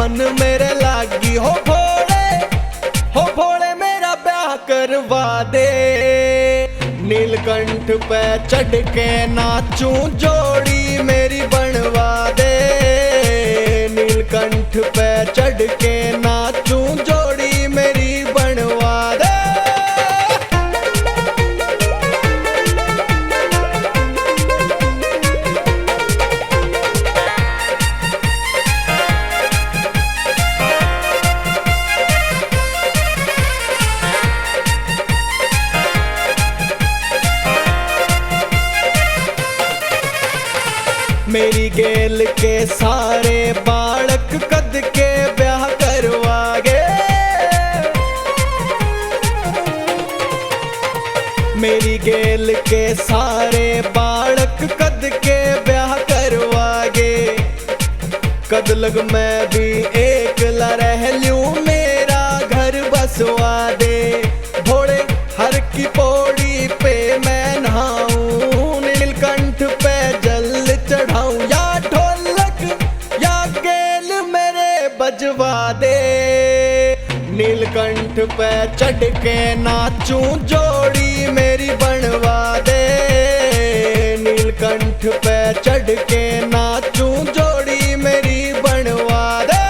मन मेरे लागी हो भोले मेरा ब्याह करवा दे। नीलकंठ पे चढ़ के नाचूं जोड़ी मेरी बनवा दे। नीलकंठ पे चढ़ के नाचूं जोड़ी मेरी बनवा दे। मेरी गेल के सारे बालक कद के ब्याह करवागे। मेरी गेल के सारे बालक कद के ब्याह करवागे। कद लग मैं भी एकला रह लूं मेरा घर बसवा दे। भोले हर की पौड़ी पे मैं नहाऊं। नीलकंठ पे जल चढ़ाऊं या ढोलक या गेल मेरे बजवा दे। नीलकंठ पे चढ़ के नाचूं जोड़ी मेरी बनवा दे। नीलकंठ पे चढ़ के नाचूं जोड़ी मेरी बनवा दे।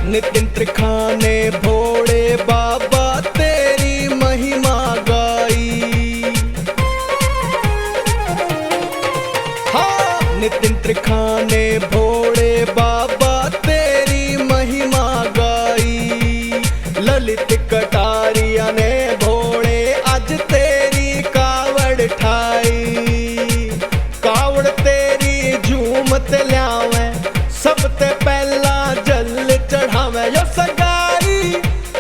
नितिन त्रिखाने भोले बाबा तेरी महिमा गाई। हाँ नितिन त्रिखाने भोले बाबा तेरी महिमा गाई। ललित कटारिया ने भोले आज तेरी कावड़ ठाई। कावड़ तेरी झूमत ल्यावे सबते पहला जल चढ़ावे।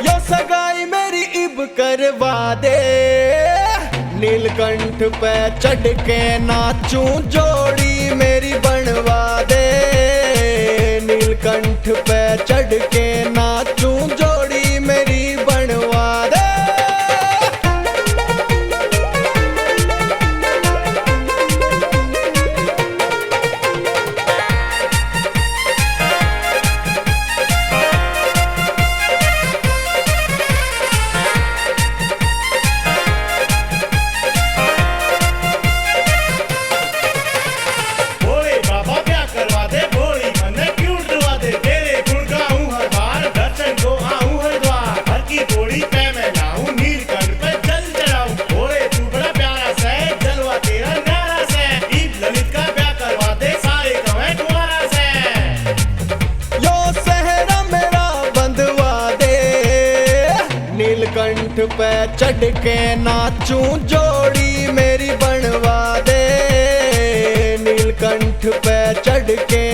यो सगाई मेरी इब करवा दे। नीलकंठ पे चढ़ के नाचूं जोड़ी मेरी बनवा दे। नीलकंठ पे चढ़ के नाचूं जोड़ी मेरी बनवा दे। नीलकंठ पे चढ़ के नाचूं जोड़ी मेरी बनवा दे। नीलकंठ पे चढ़ के